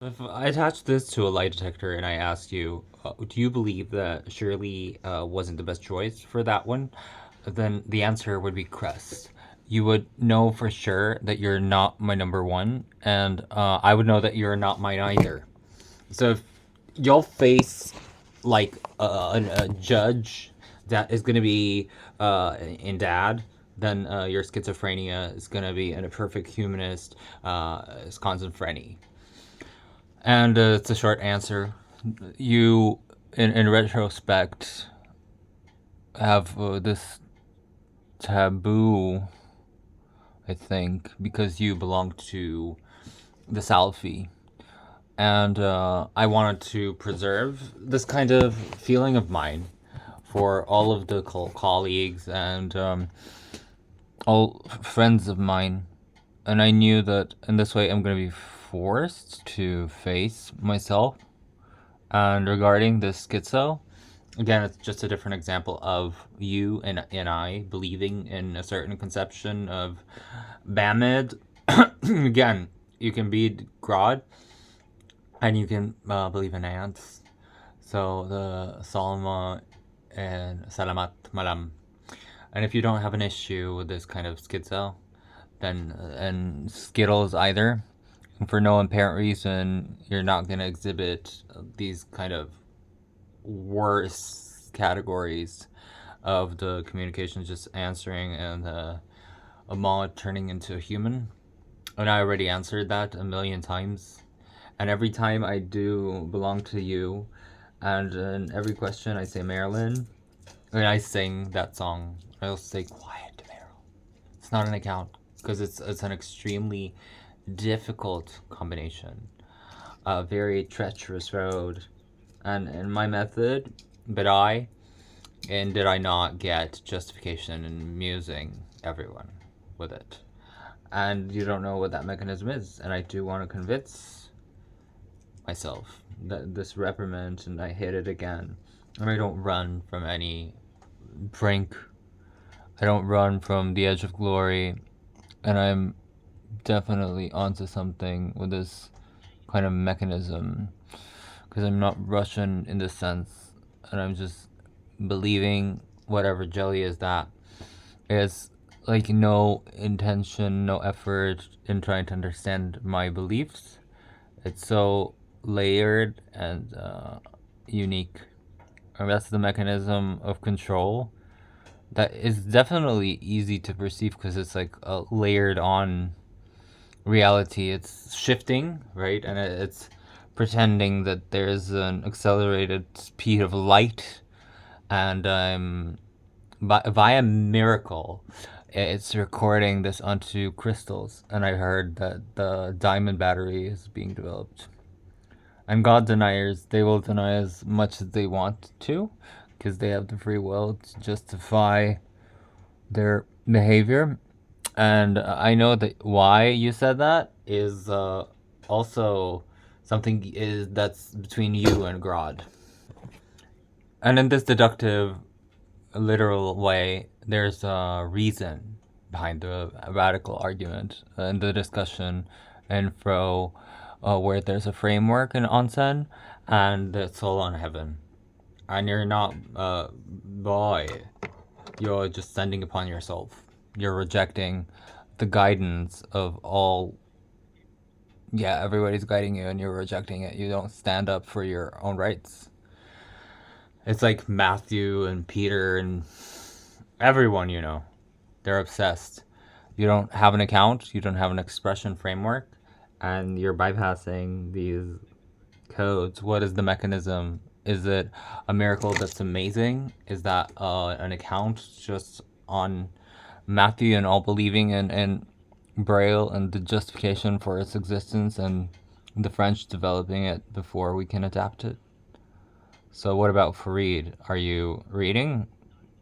If I attached this to a lie detector and I asked you, do you believe that Shirley wasn't the best choice for that one? Then the answer would be Crest. You would know for sure that you're not my number one, and I would know that you're not mine either. So if you'll face like a judge that is going to be in dad, then your schizophrenia is going to be in a perfect humanist schizophrenia. And it's a short answer. You, in retrospect, have this taboo, I think, because you belong to the Salfi. And I wanted to preserve this kind of feeling of mine for all of the colleagues and all friends of mine. And I knew that in this way I'm going to be forced to face myself. And regarding this schizo, again, it's just a different example of you and I believing in a certain conception of Bamid. Again, you can be God and you can believe in ants. So the Salma and Salamat Malam. And if you don't have an issue with this kind of schizo, then and Skittles either, and for no apparent reason, you're not going to exhibit these kind of worse categories of the communications, just answering and a mod turning into a human. And I already answered that a million times. And every time I do belong to you, and in every question I say Marilyn, and I sing that song, I'll say quiet, Meryl. It's not an account because it's an extremely difficult combination, a very treacherous road, and in my method, but did I not get justification in musing everyone with it? And you don't know what that mechanism is, and I do want to convince myself that this reprimand, and I hit it again, and I don't run from any brink. I don't run from the edge of glory, and I'm definitely onto something with this kind of mechanism because I'm not Russian in this sense, and I'm just believing whatever jelly is that is like no intention, no effort in trying to understand my beliefs. It's so layered and unique. And that's the mechanism of control that is definitely easy to perceive because it's like a layered on reality. It's shifting, right? And it's pretending that there's an accelerated speed of light, and via miracle, it's recording this onto crystals. And I heard that the diamond battery is being developed. And God deniers, they will deny as much as they want to, because they have the free will to justify their behavior. And I know that why you said that is also something is that's between you and God. And in this deductive, literal way, there's a reason behind the radical argument and the discussion and fro, where there's a framework in onsen and the soul on heaven. And you're not, boy, you're just sending upon yourself. You're rejecting the guidance of all. Yeah, everybody's guiding you and you're rejecting it. You don't stand up for your own rights. It's like Matthew and Peter and everyone, they're obsessed. You don't have an account, you don't have an expression framework, and you're bypassing these codes. What is the mechanism? Is it a miracle that's amazing? Is that an account just on Matthew and all believing in Braille and the justification for its existence and the French developing it before we can adapt it? So what about Farid? Are you reading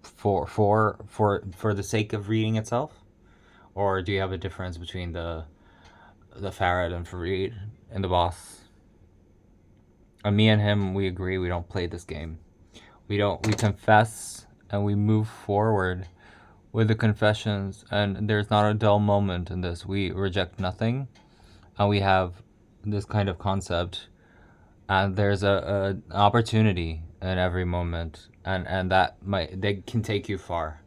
for the sake of reading itself? Or do you have a difference between the Farad and Farid and the boss? And me and him, we agree we don't play this game. We confess and we move forward with the confessions, and there's not a dull moment in this. We reject nothing, and we have this kind of concept, and there's a opportunity in every moment, and that might they can take you far.